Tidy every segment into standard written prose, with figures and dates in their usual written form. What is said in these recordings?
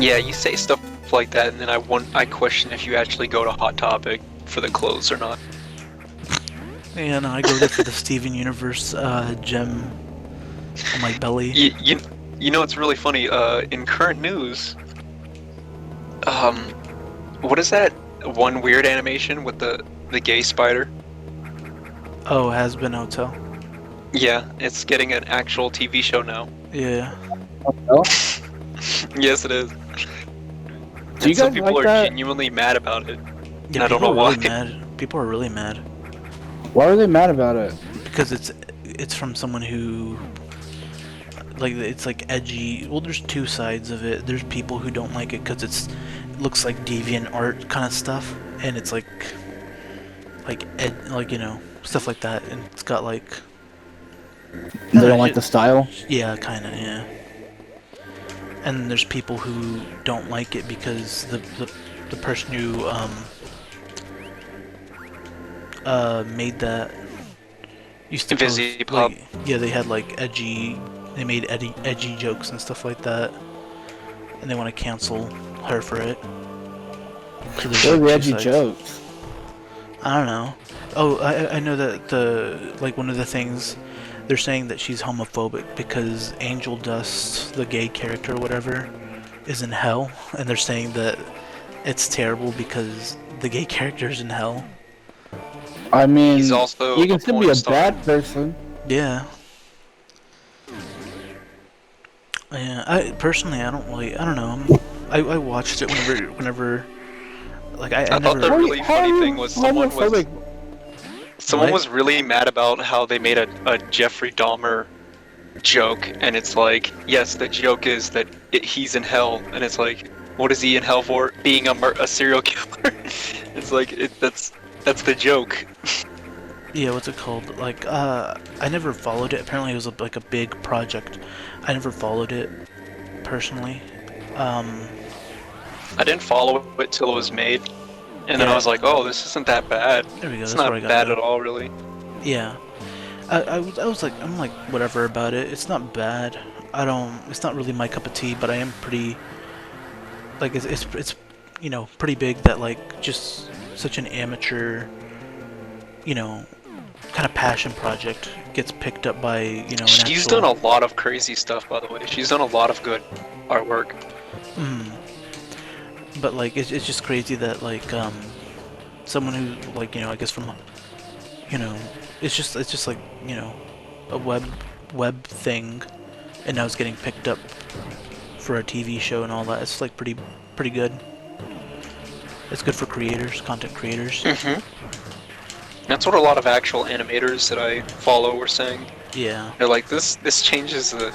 Yeah, you say stuff like that, and then I question if you actually go to Hot Topic for the clothes or not. And I go there for the Steven Universe gem on my belly. You know it's really funny. In current news, what is that one weird animation with the gay spider? Oh, Has Been Hotel. Yeah, it's getting an actual TV show now. Yeah. Oh, Yes, it is. do you And some guys people like are that? genuinely mad about it. Yeah, I don't people know are really why. mad. People are really mad Why are they mad about it? because it's from someone who like it's like edgy. Well, there's two sides of it. There's people who don't like it because it looks like deviant art kind of stuff, and it's like you know, stuff like that, and it's got like They don't like the style? yeah, kind of, yeah. And there's people who don't like it because the person who made that used to post, Pop. like, yeah, they had like they made edgy jokes and stuff like that, and they want to cancel her for it. So What are like, the edgy jokes? I don't know. Oh, I know that like one of the things they're saying that she's homophobic because Angel Dust, the gay character or whatever, is in hell, and they're saying that it's terrible because the gay character is in hell. I mean, He's also you can a still be porn a star. bad person. Yeah. Yeah, I don't know. I watched it whenever like I thought never. the really funny thing was someone What? was really mad about how they made a Jeffrey Dahmer joke, and it's like, yes, the joke is that he's in hell, and it's like, what is he in hell for? Being a serial killer? It's like that's the joke. Yeah, what's it called? Like, I never followed it. Apparently, it was like a big project. I never followed it personally. I didn't follow it till it was made, and then I Yeah. was like, oh, this isn't that bad. There we go. It's That's not where I got bad that. at all, really. Yeah, I was like, I'm like whatever about it. It's not bad. It's not really my cup of tea, but I am pretty. Like, it's you know, pretty big that like just such an amateur, you know, kind of passion project gets picked up by, you know, an She's actual... done a lot of crazy stuff, by the way. She's done a lot of good artwork. But like it's just crazy that like someone who, like, you know, I guess from, you know, it's just like, you know, a web thing, and now it's getting picked up for a TV show and all that. It's like pretty good. It's good for creators, content creators. That's what a lot of actual animators that I follow were saying. Yeah, They're like, this changes the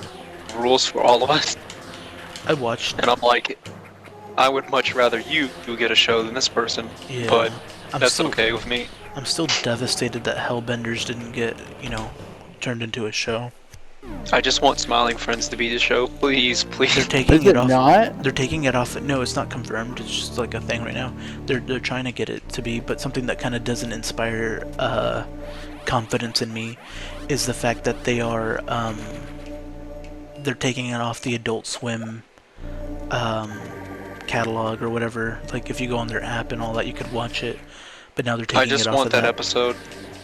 rules for all of us. I watched. And I'm like, I would much rather you get a show than this person. Yeah, But I'm that's still, okay with me. I'm still devastated that Hellbenders didn't get, you know, turned into a show. I just want Smiling Friends to be the show. Please, They're please. taking Is it it off. not? They're taking it off. No, it's not confirmed. It's just like a thing right now. They're trying to get it to be, but something that kind of doesn't inspire confidence in me is the fact that they're taking it off the Adult Swim catalog or whatever. Like, if you go on their app and all that, you could watch it. But now they're taking I it just off want of that episode.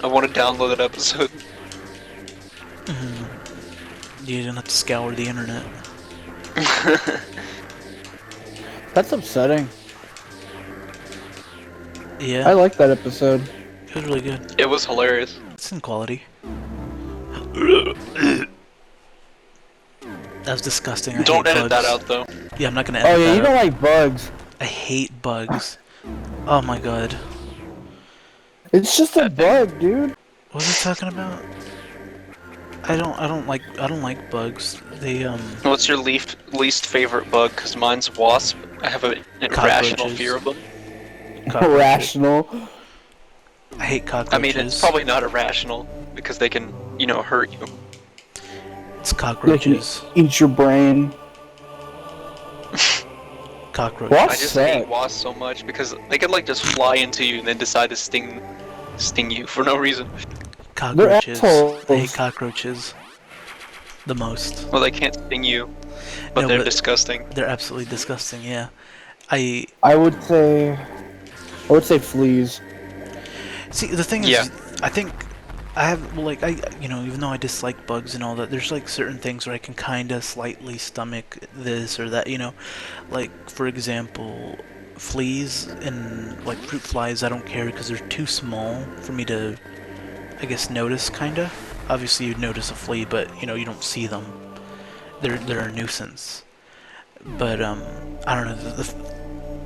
I want to download that episode. You don't have to scour the internet. That's upsetting. Yeah, I like that episode. it was really good. It was hilarious. It's in quality. That was disgusting. I Don't hate edit bugs. that out, though. Yeah, I'm not gonna edit Oh yeah, that you don't out. like bugs. I hate bugs. Oh my god. It's just a bug, dude. What was I talking about? I don't like bugs. They What's your least favorite bug? Because mine's wasp. I have an irrational Cockroaches. fear of them. cockroaches. Irrational. I hate cockroaches. I mean, it's probably not irrational because they can, you know, hurt you. It's They can cockroaches. eat your brain. Cockroaches. What? I just hate wasps so much because they could like just fly into you and then decide to sting you for no reason. Cockroaches. assholes. I hate cockroaches. the most. Well, they can't sting you, but No, they're but disgusting. they're absolutely disgusting. Yeah, I I would say fleas. see. The thing Yeah. is, I think I have well, like even though I dislike bugs and all that, there's like certain things where I can kind of slightly stomach this or that. Like for example, fleas and like fruit flies. I don't care because they're too small for me to, I guess, notice. Kinda. Obviously, you'd notice a flea, but you don't see them. They're a nuisance. But I don't know.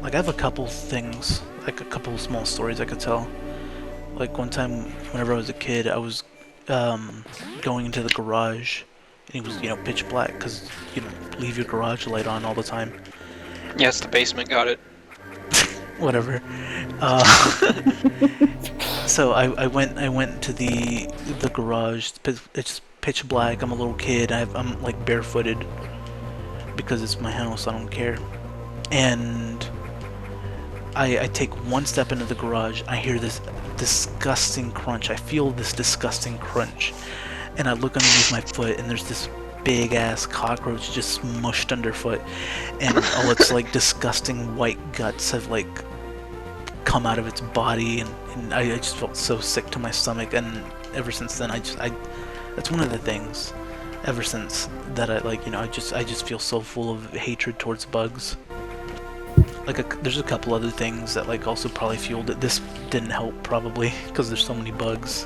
Like I have a couple things, like a couple small stories I could tell. Like one time, whenever I was a kid, I was going into the garage, and it was pitch black because you don't leave your garage light on all the time. Yes, the basement got it. Whatever. So I went to the garage. It's pitch black. I'm a little kid. I'm like barefooted because it's my house. I don't care. And I take one step into the garage. I hear this disgusting crunch. I feel this disgusting crunch, and I look underneath my foot, and there's this big ass cockroach just smushed underfoot, and all its like disgusting white guts have like come out of its body, and I just felt so sick to my stomach. And ever since then, I that's one of the things. Ever since that, I just feel so full of hatred towards bugs. Like there's a couple other things that like also probably fueled it. This didn't help probably because there's so many bugs.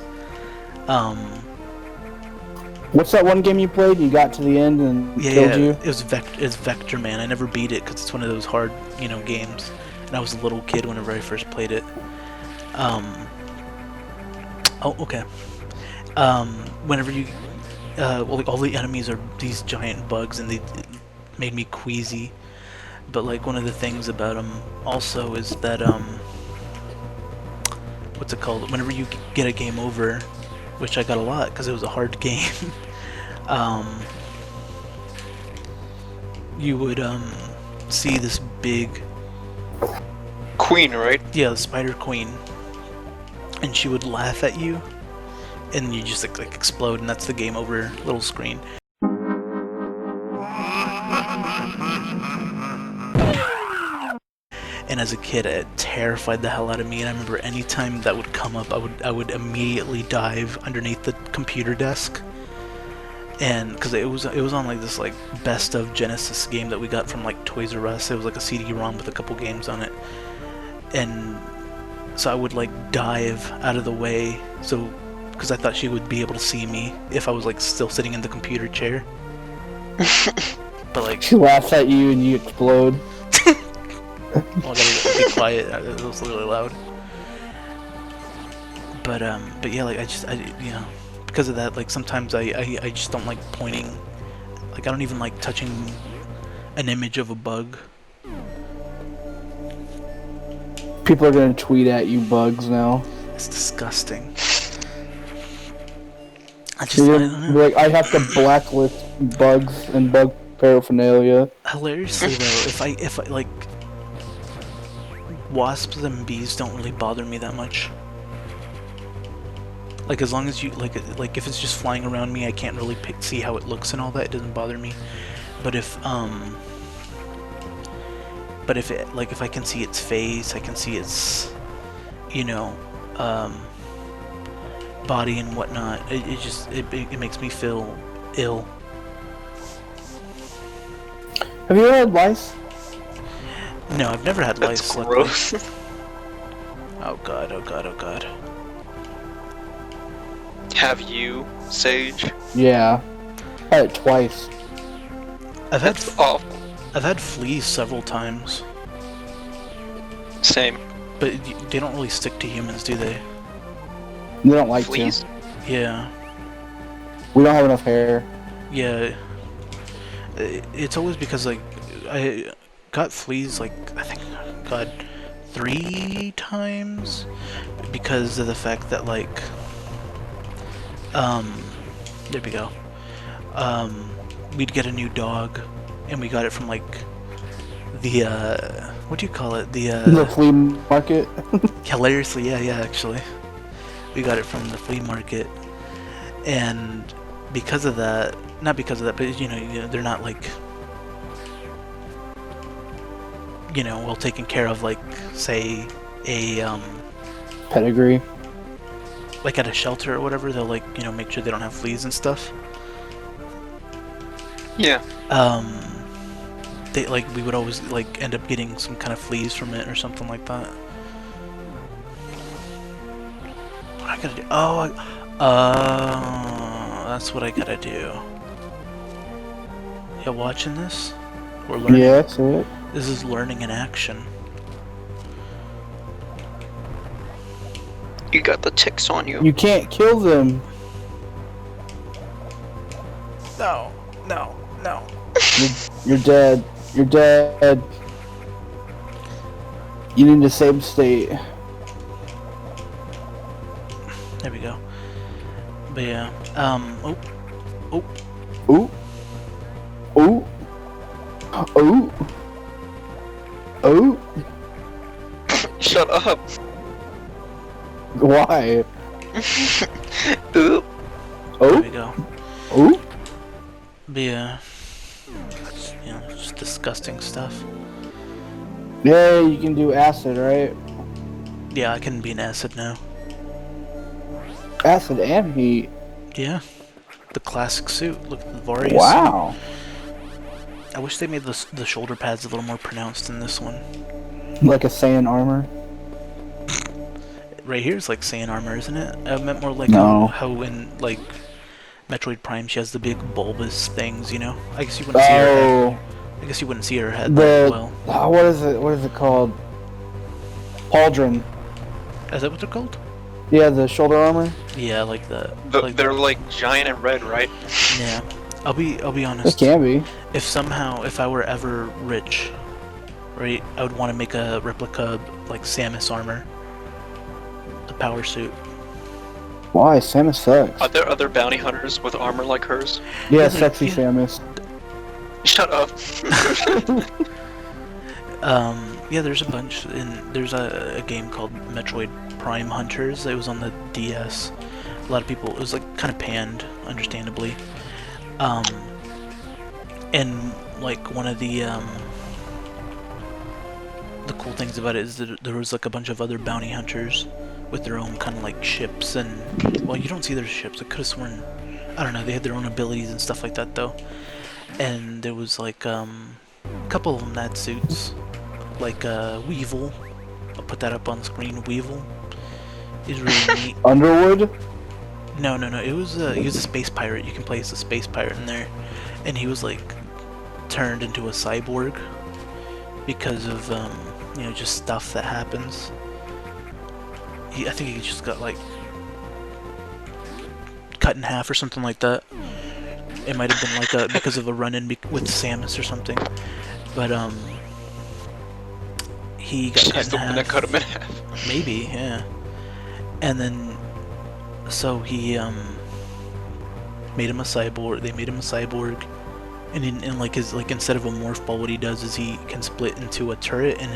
What's that one game you played? You got to the end and killed you? It was Vector Man. I never beat it because it's one of those hard games, and I was a little kid whenever I first played it. Oh, okay. Whenever you like all the enemies are these giant bugs, and it made me queasy. But like one of the things about them also is that what's it called? Whenever you get a game over, which I got a lot because it was a hard game, you would see this big Queen, right? the Spider Queen, and she would laugh at you, and you just like explode, and that's the game over little screen. And as a kid, it terrified the hell out of me. And I remember any time that would come up, I would immediately dive underneath the computer desk. And because it was on like this like best of Genesis game that we got from like Toys R Us. It was like a CD-ROM with a couple games on it. And so I would like dive out of the way, so because I thought she would be able to see me if I was like still sitting in the computer chair. But like She laughs at you and you explode. I gotta be quiet. It was really loud. But yeah, like because of that, like sometimes I just don't like pointing. Like I don't even like touching an image of a bug. People are gonna tweet at you bugs now. It's disgusting. I You're don't gonna know. be like, I have to blacklist bugs and bug paraphernalia. Hilariously though, if I like wasps and bees don't really bother me that much. Like as long as you like if it's just flying around me, I can't really see how it looks and all that. It doesn't bother me. But if if I can see its face, I can see its body and whatnot. It makes me feel ill. Have you ever had lice? No, I've never had That's lice. gross. Oh god, oh god, oh god. Have you, Sage? Yeah. I had it twice. That's awful. I've had fleas several times, Same. but they don't really stick to humans, do they? They don't like Fleas? to. Yeah, We don't have enough hair. yeah. It's always because like I got fleas like I think God 3 times because of the fact that like there we go. We'd get a new dog, and we got it from like the what do you call it? The flea market. Hilariously, yeah, actually, we got it from the flea market, and because of that, not because of that, but they're not like, well taken care of, like, say, a, Pedigree. like at a shelter or whatever, they'll, like, make sure they don't have fleas and stuff. Yeah. They, like, we would always, like, end up getting some kind of fleas from it or something like that. What I gotta do? That's what I gotta do. Yeah, watching this? We're learning. Yeah, that's it. This is learning in action. You got the ticks on you. You can't kill them. No, no, no. You're dead. You're dead. You need to save state. There we go. But yeah, oh. Ooh. Ooh. Ooh. Ooh. Shut up. Why? Ooh. There we Oh. go. Ooh. But yeah, it's, just disgusting stuff. Yeah, you can do acid, right? Yeah, I can be an acid now. Acid and heat. Yeah, the classic suit. Look at the Varia Wow. suit. I wish they made the shoulder pads a little more pronounced in this one. Like a Saiyan armor. Right here is like Saiyan armor, isn't it? I meant more like No. how in like Metroid Prime she has the big bulbous things, I guess you wouldn't see her head. Oh, I guess you wouldn't see her head that well. what is it? What is it called? Pauldron. Is that what they're called? Yeah, the shoulder armor. Yeah, like that. They're like giant and red, right? Yeah. I'll be It honest. can be. If I were ever rich, right, I would want to make a replica like Samus armor. The power suit. Why? Samus sucks. Are there other bounty hunters with armor like hers? Yeah, Yeah, sexy yeah. Samus. Shut up. Yeah, there's a bunch. There's a game called Metroid Prime Hunters. It was on the DS. A lot of people. It was like kind of panned, understandably. And like one of the cool things about it is that there was like a bunch of other bounty hunters with their own kind of like ships, and well, you don't see their ships. I could have sworn, I don't know, they had their own abilities and stuff like that though. And there was like a couple of them that had suits, like Weevil. I'll put that up on screen. Weevil is really neat. Underwood? No. It was he was a space pirate. You can play as a space pirate in there, and he was like turned into a cyborg because of just stuff that happens. I think he just got like cut in half or something like that. It might have been like because of a run-in with Samus or something, but he got cut She's in the one half. that cut him in half. Maybe, yeah. And then, so he made him a cyborg. They made him a cyborg, and instead of a morph ball, what he does is he can split into a turret in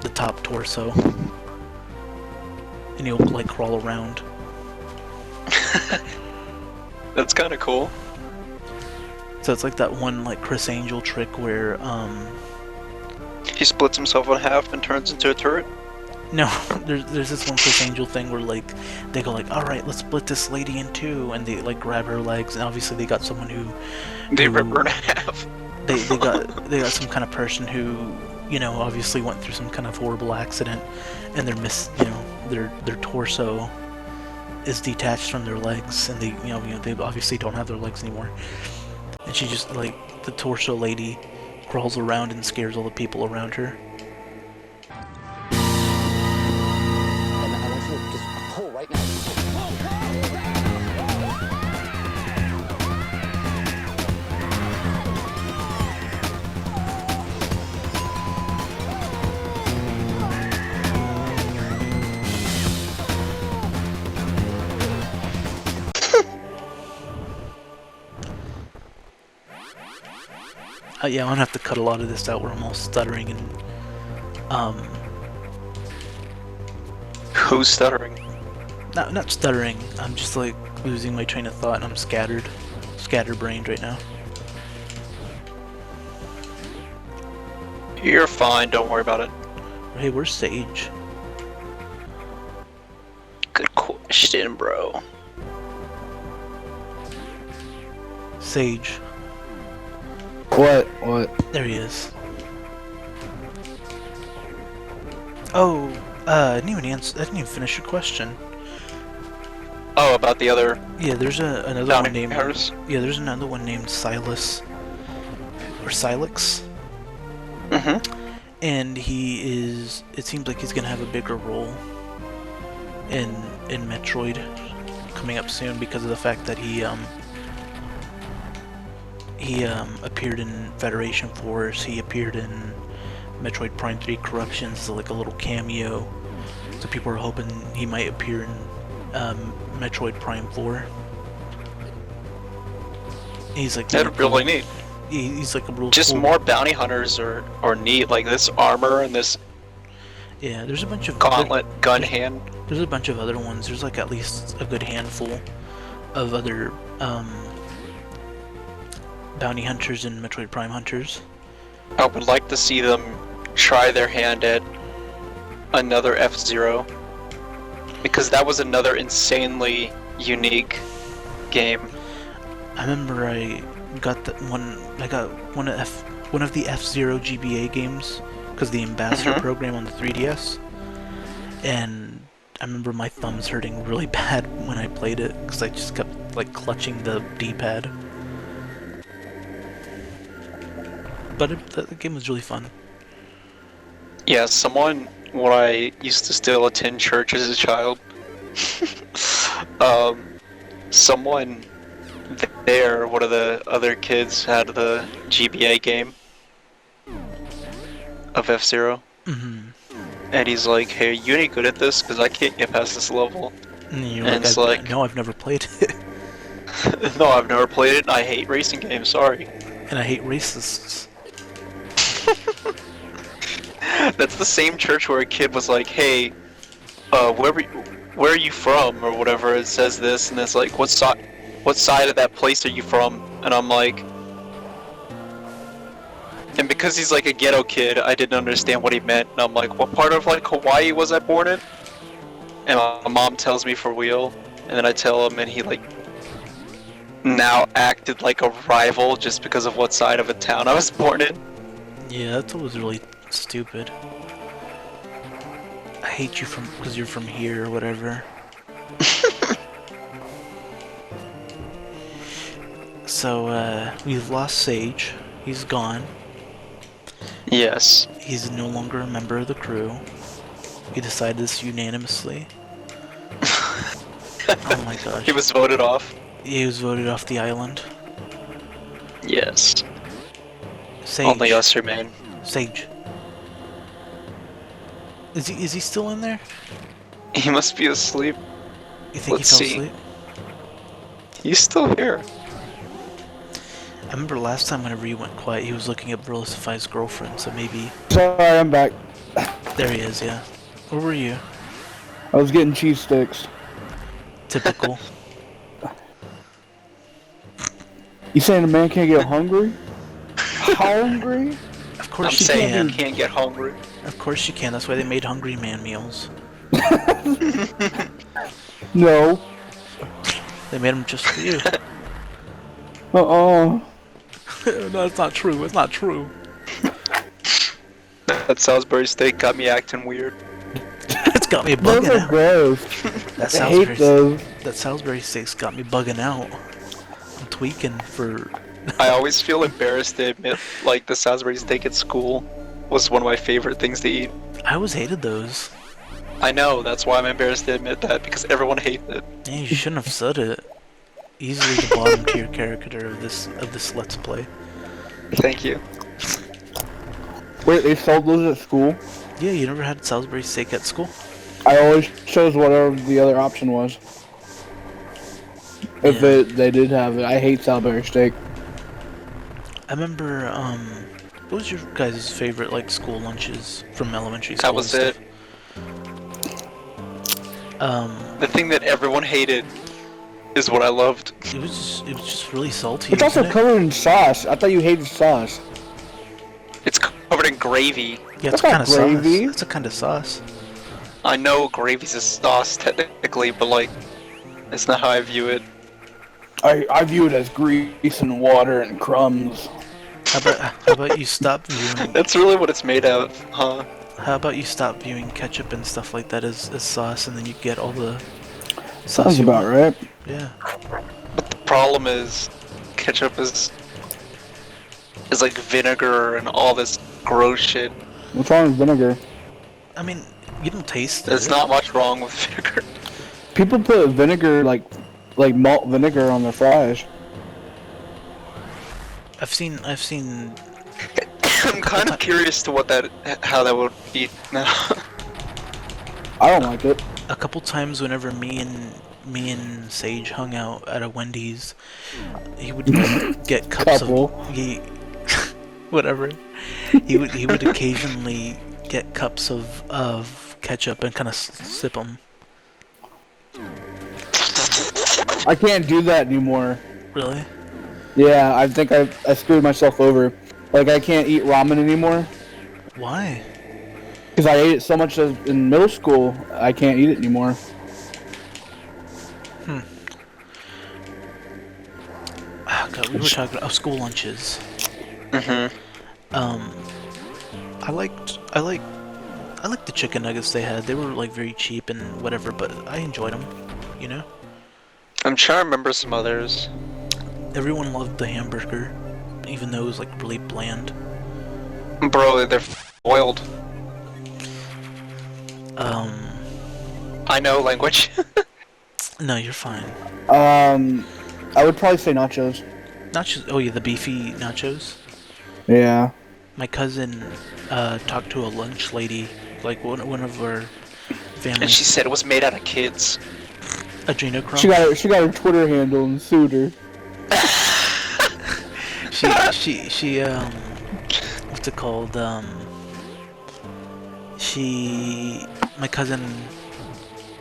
the top torso, and he'll like crawl around. That's kind of cool. So it's like that one like Chris Angel trick where He splits himself in half and turns into a turret. no, there's this one Chris Angel thing where like they go like, all right, let's split this lady in two, and they like grab her legs, and obviously they got someone who They rip her in half. they got some kind of person who obviously went through some kind of horrible accident, and their torso is detached from their legs, and they obviously don't have their legs anymore, and she just like the torso lady crawls around and scares all the people around her. And I want you to just pull right now. Yeah, I'm gonna have to cut a lot of this out where I'm all stuttering and Who's stuttering? not stuttering. I'm just like losing my train of thought and I'm scatterbrained right now. You're fine, don't worry about it. Hey, where's Sage? Good question, bro. Sage. What? What? There he is. Oh, I didn't even finish your question. Oh, about the other Yeah, there's another bounty one named. hunters? Yeah, there's another one named Silas or Silex, Mm-hmm. and he is. It seems like he's gonna have a bigger role in Metroid coming up soon because of the fact that he appeared in Federation Force. He appeared in Metroid Prime 3 Corruptions, so like a little cameo. So people are hoping he might appear in Metroid Prime 4. He's like That's really neat. He's like a real Just cool. more bounty hunters are neat, like this armor and this Yeah, there's a bunch of gauntlet gun hand. There's a bunch of other ones. There's like at least a good handful of other bounty hunters and Metroid Prime hunters. I would like to see them try their hand at another F-Zero, because that was another insanely unique game. I remember I got one of the F-Zero GBA games because the Ambassador program on the 3DS, and I remember my thumbs hurting really bad when I played it because I just kept like clutching the D-pad. But the game was really fun. Yeah, when I used to still attend church as a child, someone there, one of the other kids had the GBA game of F-Zero. And he's like, hey, you any good at this? Because I can't get past this level. And you're And it's like, no, I've never played it. no, I've never played it. I hate racing games, sorry. And I hate racists. That's the same church where a kid was like, hey, where are you from? Or whatever, it says this, and it's like, what side of that place are you from? And I'm like... And because he's like a ghetto kid, I didn't understand what he meant. And I'm like, what part of like Hawaii was I born in? And my mom tells me for real, and then I tell him, and he like now acted like a rival just because of what side of a town I was born in. Yeah, that was really stupid. I hate you because you're from here or whatever. So, we've lost Sage. He's gone. Yes. He's no longer a member of the crew. We decided this unanimously. Oh my gosh. He was voted off. He was voted off the island. Yes. Sage. Only us remain. Sage. Is he still in there? He must be asleep. You think Let's he fell see. asleep? He's still here. I remember last time whenever he went quiet, he was looking up Velasify's girlfriend, so maybe... Sorry, I'm back. There he is, yeah. Where were you? I was getting cheese sticks. Typical. You saying a man can't get hungry? Hungry? Of I'm course you saying can. he can't get hungry. Of course you can. That's why they made Hungry Man meals. No. They made them just for you. Uh-uh. No, it's not true. It's not true. That Salisbury steak got me acting weird. It's got me Those bugging are out. gross. That I hate those. Salisbury steak's got me bugging out. I'm tweaking for... I always feel embarrassed to admit, like, the Salisbury steak at school was one of my favorite things to eat. I always hated those. I know, that's why I'm embarrassed to admit that, because everyone hates it. Yeah, you shouldn't have said it. Easily the bottom tier character of this Let's Play. Thank you. Wait, they sold those at school? Yeah, you never had Salisbury steak at school? I always chose whatever the other option was. If Yeah. they did have it. I hate Salisbury steak. I remember, what was your guys' favorite, like, school lunches from elementary school? That was and it. stuff? The thing that everyone hated. Um, is what I loved. It was just really salty. It's also wasn't it? covered in sauce. I thought you hated sauce. It's covered in gravy. Yeah, That's it's not kind of gravy. sauce. It's a kind of sauce. I know gravy's a sauce technically, but like, it's not how I view it. I view it as grease and water and crumbs. How about you stop viewing? That's really what it's made out of, huh? How about you stop viewing ketchup and stuff like that as sauce, and then you get all the sauce Sounds you about want. right. Yeah. But the problem is, ketchup is like vinegar and all this gross shit. What's wrong with vinegar? I mean, you don't taste There's it. not much wrong with vinegar. People put vinegar, like malt vinegar on their fries. I've seen. I'm kind of curious to how that would be now. I don't like it. A couple times whenever me and Sage hung out at a Wendy's, he would get cups Couple. whatever. He would occasionally get cups of ketchup and kind of sip them. I can't do that anymore. Really? Yeah, I think I screwed myself over. Like, I can't eat ramen anymore. Why? Because I ate it so much in middle school, I can't eat it anymore. Oh, God, we were talking about school lunches. Mm-hmm. I liked the chicken nuggets they had. They were like very cheap and whatever, but I enjoyed them. You know, I'm trying to remember some others. everyone loved the hamburger, even though it was like really bland. Bro, they're boiled. I know language. No, you're fine. I would probably say nachos. Nachos. Oh yeah, the beefy nachos. Yeah. My cousin talked to a lunch lady, like one of our family. And she said it was made out of kids. Adrenochrome. She got her Twitter handle and sued her. she what's it called? My cousin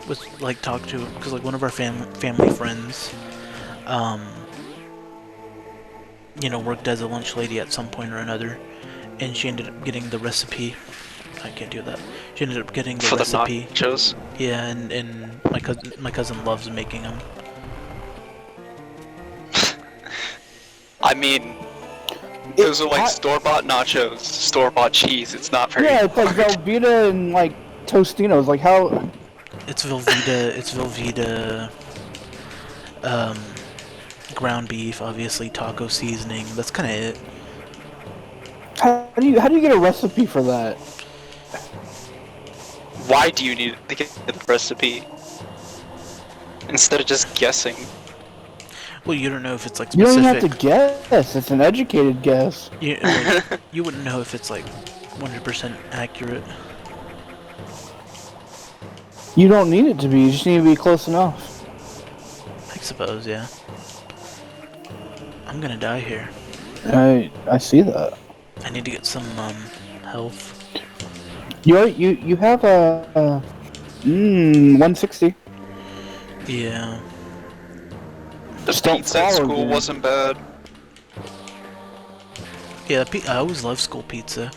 was like talked to because like one of our family friends worked as a lunch lady at some point or another, and she ended up getting the recipe. I can't do that. She ended up getting the For recipe. the nachos. Yeah, and my cousin loves making them. I mean, those are like store-bought nachos, store-bought cheese. It's not very. Yeah, it's like Velveeta and like Tostinos. Like how? It's Velveeta, ground beef, obviously taco seasoning. That's kind of it. How do you get a recipe for that? Why do you need to get the recipe instead of just guessing? Well, you don't know if it's like You don't specific. even have to guess. It's an educated guess. You wouldn't know if it's like 100% accurate. You don't need it to be. You just need to be close enough. I suppose, yeah. I'm gonna die here. I see that. I need to get some health. You have a 160. Yeah. The Just don't pizza at follow school them. wasn't bad. Yeah, I always love school pizza.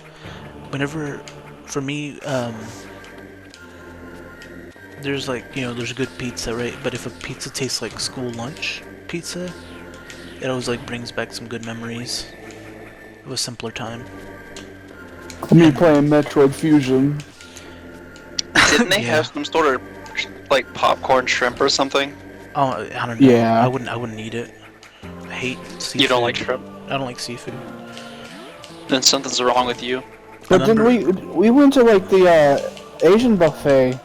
Whenever, for me, there's like, there's good pizza, right? But if a pizza tastes like school lunch pizza, it always like brings back some good memories of a simpler time. Me playing Metroid Fusion. Didn't they Yeah. have some sort of like popcorn shrimp or something? Oh, I don't know. Yeah. I wouldn't eat it. I hate seafood. You don't like shrimp? I don't like seafood. Then something's wrong with you. But then we went to like the Asian buffet,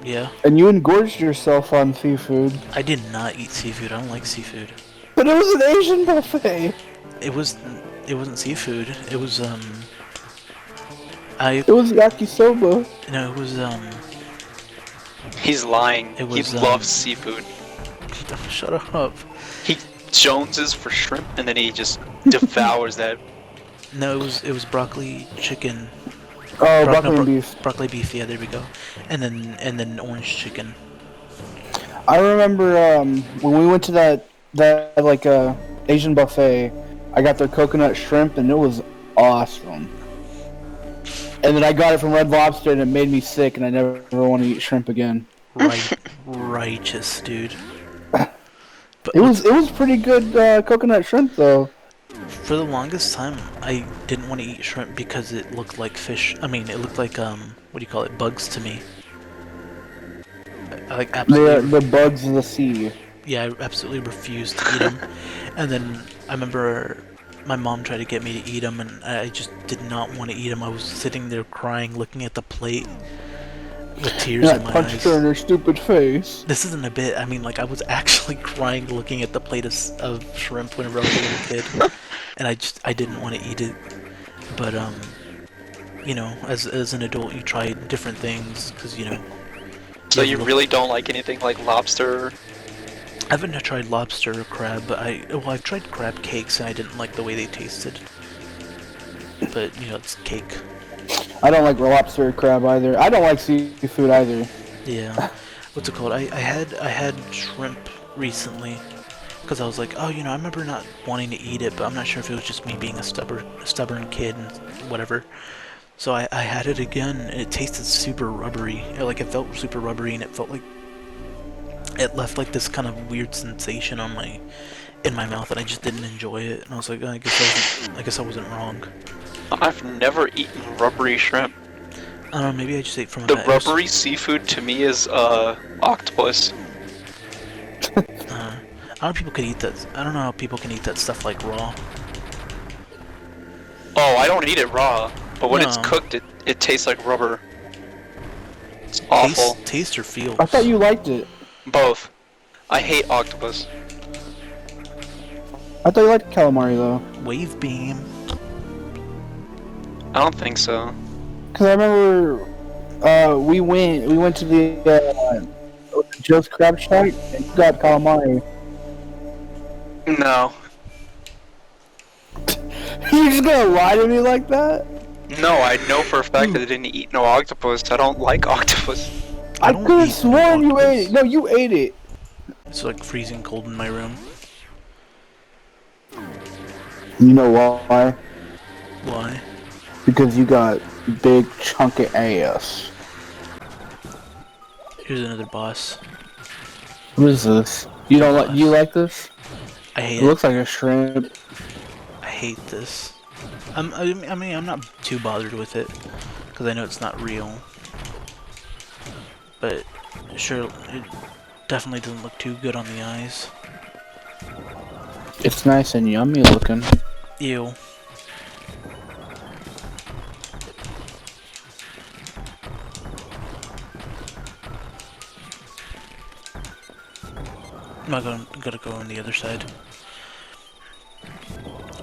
Yeah. and you engorged yourself on seafood. I did not eat seafood. I don't like seafood. But it was an Asian buffet. It wasn't seafood. It was It was yakisoba. no, it was He's lying. It He was, loves seafood. shut up. He joneses for shrimp and then he just devours that. No, it was broccoli chicken. Oh, broccoli no, and beef. Broccoli beef, yeah, there we go. And then orange chicken. I remember when we went to that like Asian buffet, I got their coconut shrimp and it was awesome. And then I got it from Red Lobster and it made me sick and I never want to eat shrimp again. Right, righteous, dude. But It was pretty good coconut shrimp though. for the longest time, I didn't want to eat shrimp because it looked like fish. I mean, it looked like what do you call it? Bugs to me. I like absolutely. The bugs of the sea. Yeah, I absolutely refused to eat them. And then I remember my mom tried to get me to eat them, and I just did not want to eat them. I was sitting there crying, looking at the plate with tears in my punched eyes. her in her stupid face. This isn't a bit. I mean, like I was actually crying looking at the plate of shrimp whenever I was a little kid, and I didn't want to eat it. But you know, as an adult, you try different things because you know. So you really don't like anything like lobster? I haven't tried lobster or crab, but I've tried crab cakes and I didn't like the way they tasted. But you know, it's cake. I don't like lobster or crab either. I don't like seafood either. Yeah. What's it called? I had shrimp recently because I was like, oh, you know, I remember not wanting to eat it, but I'm not sure if it was just me being a stubborn kid and whatever. So I had it again, and it tasted super rubbery. Like, it felt super rubbery, and it felt like it left like this kind of weird sensation in my mouth, and I just didn't enjoy it. And I was like, oh, I guess I wasn't wrong. I've never eaten rubbery shrimp. I don't know, maybe I just ate from a The bad- rubbery seafood to me is octopus. I don't know if people could eat that. I don't know how people can eat that stuff like raw. Oh, I don't eat it raw, but when it's No. cooked, it tastes like rubber. It's awful. Taste or feel. I thought you liked it. Both. I hate octopus. I thought you liked calamari though. Wave beam. I don't think so. Cause I remember we went to the Joe's Crab Shack and you got calamari. No. You just gonna lie to me like that? No, I know for a fact that I didn't eat no octopus. I don't like octopus. I don't could have eat sworn you octopus. ate it. No, you ate it. It's like freezing cold in my room. You know why? Why? Because you got big chunky ass. Here's another boss. What is this? You don't like? You like this? I hate It it. looks like a shrimp. I hate this. I mean, I'm not too bothered with it because I know it's not real. But sure, it definitely doesn't look too good on the eyes. It's nice and yummy looking. Ew. I'm gonna go on the other side.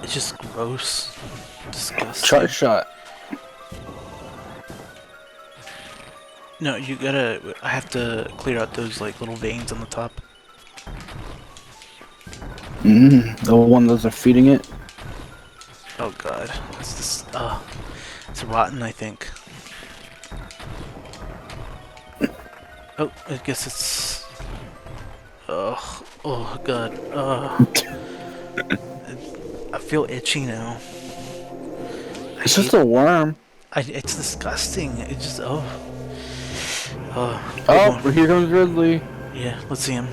It's just gross. Disgusting. Chart shot. No, you gotta. I have to clear out those like little veins on the top. The one those are feeding it. Oh god, it's this. It's rotten. I think. Oh, I guess it's. Oh god. I feel itchy now. It's just a worm. It's disgusting. It just. Oh. Oh, here comes Ridley. Yeah, let's see him.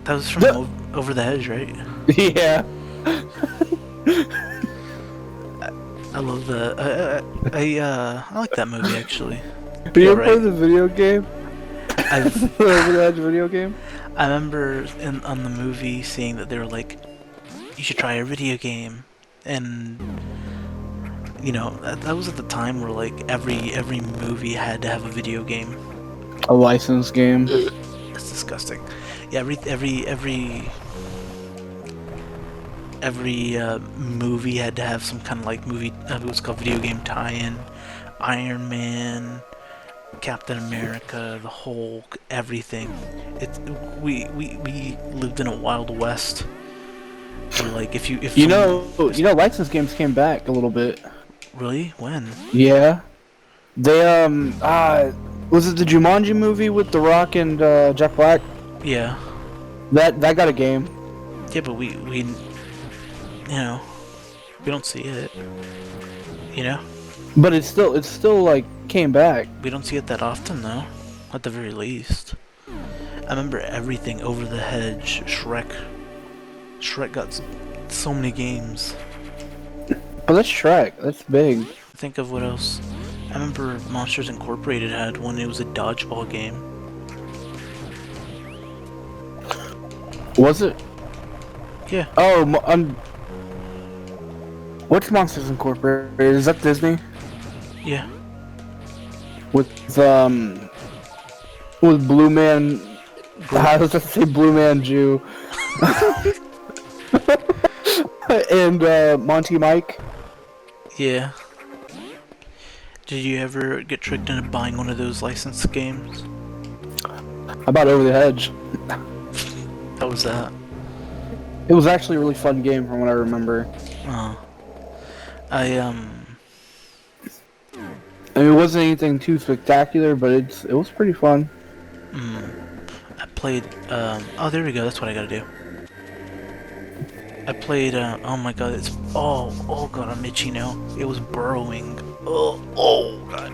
That was from Over the Hedge, right? Yeah. I love the. I like that movie actually. Did you ever Right. play the video game? I've, Over the Edge video game? I remember on the movie seeing that they were like, you should try a video game, and you know that was at the time where like every movie had to have a video game. A licensed game. That's disgusting. Yeah, every movie had to have some kind of like movie. It was called video game tie-in. Iron Man, Captain America, the Hulk, everything. It's we lived in a Wild West. Where like if You someone, know, licensed games came back a little bit. really, when? Yeah. They was it the Jumanji movie with The Rock and Jack Black? Yeah, That got a game. yeah, but we you know we don't see it. You know, But it's still like came back. we don't see it that often though. At the very least, I remember everything. Over the Hedge, Shrek. Shrek got so many games. But that's Shrek. That's big. Think of what else. I remember Monsters Incorporated had one. It was a dodgeball game. Was it? Yeah. Oh, what's Monsters Incorporated? Is that Disney? Yeah. With Blue Man. I was just say Blue Man Jew. And Monty Mike. Yeah. Did you ever get tricked into buying one of those licensed games? About Over the Hedge. How was that? It was actually a really fun game from what I remember. I I mean, it wasn't anything too spectacular, but it was pretty fun. I played oh, there we go. That's what I gotta do. I played oh my god, it's oh god, I'm itchy now. It was burrowing. Oh god.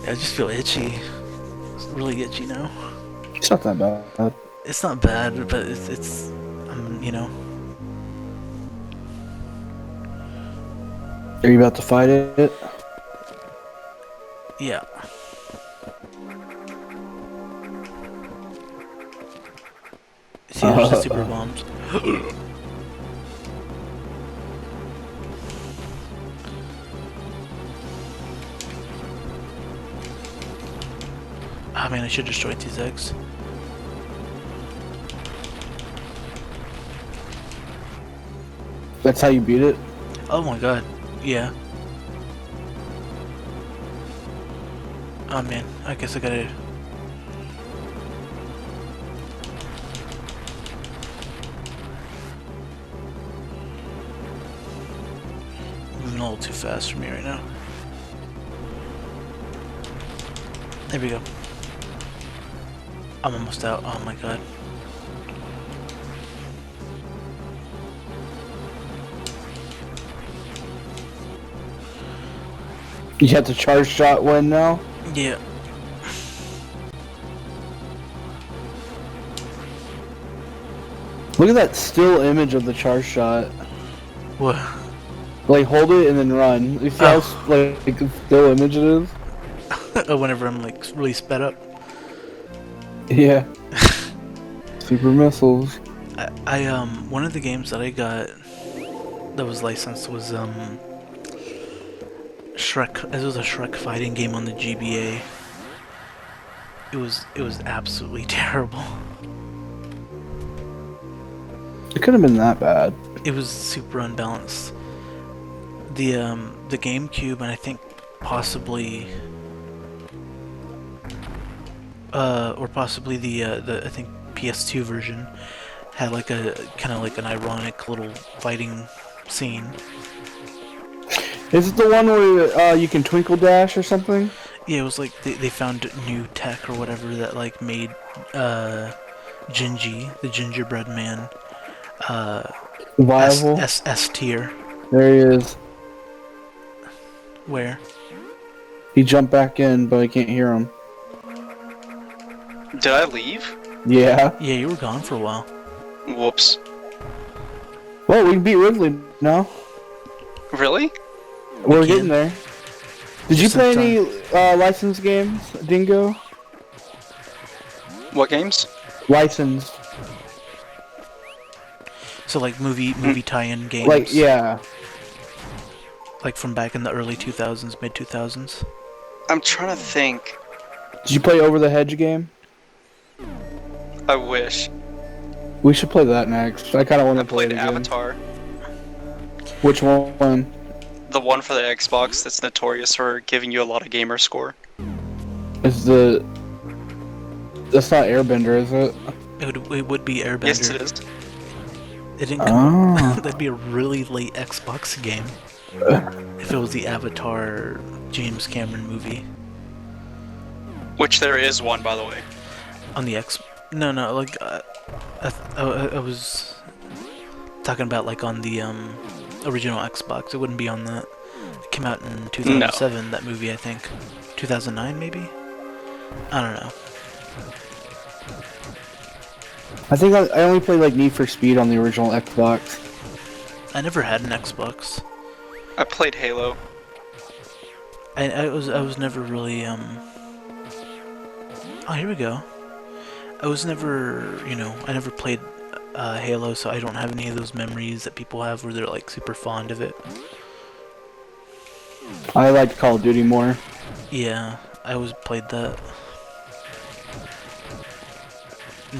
I just feel itchy. It's really itchy now. It's not that bad. It's not bad, but it's you know. Are you about to fight it? Yeah. See, there's the super bombs. Ah man, I should destroy these eggs. That's how you beat it? Oh my god, yeah. Oh man, I guess I gotta... Moving a little too fast for me right now. There we go. I'm almost out, oh my god. You have to charge shot win now? Yeah. Look at that still image of the charge shot. What? Like, hold it and then run. You see how like still image it is? Whenever I'm like really sped up. Yeah. Super missiles. I one of the games that I got that was licensed was Shrek. It was a Shrek fighting game on the GBA. It was absolutely terrible. It could have been that bad. It was super unbalanced. The GameCube and I think possibly or possibly the I think PS2 version had like a kind of like an ironic little fighting scene. Is it the one where you can twinkle dash or something? Yeah, it was like they found new tech or whatever that like made Gingy, the gingerbread man, Viable? S tier. There he is. Where? He jumped back in, but I can't hear him. Did I leave? Yeah. Yeah, you were gone for a while. Whoops. Well, we can beat Ridley now. Really? We're can. getting there. Did you Just play in any licensed games, Dingo? What games? Licensed. So like movie tie-in games. Like, yeah. Like from back in the early 2000s, mid 2000s. I'm trying to think. Did you play Over the Hedge game? I wish. We should play that next. I kind of want I to play it played again. Avatar. Which one? The one for the Xbox that's notorious for giving you a lot of gamer score. Is the... That's not Airbender, is it? It would be Airbender. Yes, it is. It didn't come Oh. out. That'd be a really late Xbox game. If it was the Avatar James Cameron movie. Which there is one, by the way. On the X... No, like... I was... talking about, like, on the, original Xbox. It wouldn't be on that. It came out in 2007, that movie, I think. 2009, maybe? I don't know. I think I only played like Need for Speed on the original Xbox. I never had an Xbox. I played Halo. I was never really, Oh, here we go. I was never, you know, I never played Halo, so I don't have any of those memories that people have where they're, like, super fond of it. I liked Call of Duty more. Yeah, I always played that.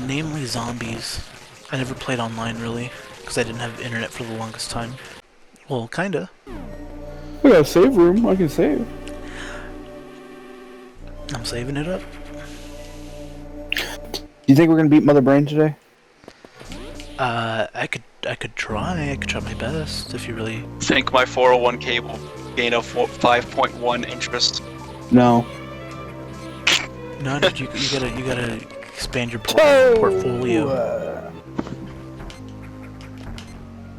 Namely zombies. I never played online, really, because I didn't have internet for the longest time. Well, kinda. We got a save room, I can save. I'm saving it up. You think we're gonna beat Mother Brain today? I could try. I could try my best, if you really... Think my 401k will gain a 5.1 interest. No. No, dude, you gotta expand your Oh, portfolio.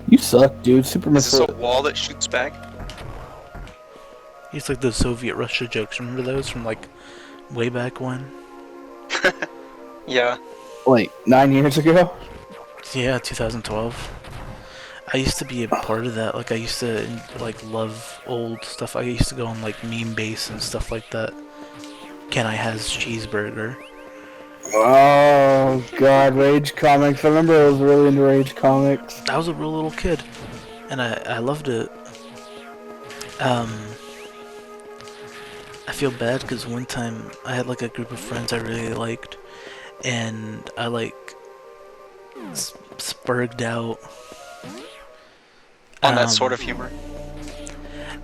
You suck, dude. Super Is this a Metroid. wall that shoots back? It's like those Soviet Russia jokes. Remember those from, like, way back when? Yeah. Like 9 years ago. Yeah, 2012. I used to be a part of that. Like, I used to, like, love old stuff. I used to go on, like, meme base and stuff like that. Can I has cheeseburger? Oh god, Rage Comics. I remember I was really into Rage Comics. I was a real little kid, and I loved it. I feel bad because one time I had, like, a group of friends I really liked, and I, like, spurged out. On that sort of humor.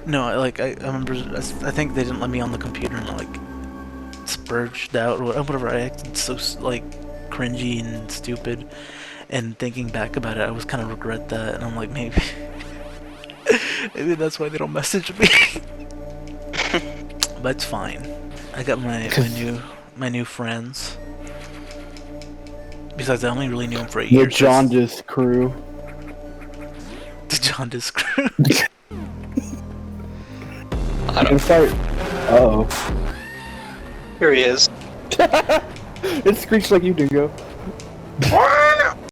No, like, I remember, I think they didn't let me on the computer, and I, like, spurged out, or whatever. I acted so, like, cringy and stupid, and thinking back about it, I was kind of regret that, and I'm like, maybe that's why they don't message me. But it's fine. I got my new friends. Besides, I only really knew him for 8 The years. Jaundice crew. The Jaundice crew. I In don't. fact, uh-oh. Here he is. It screeched like you, Dingo.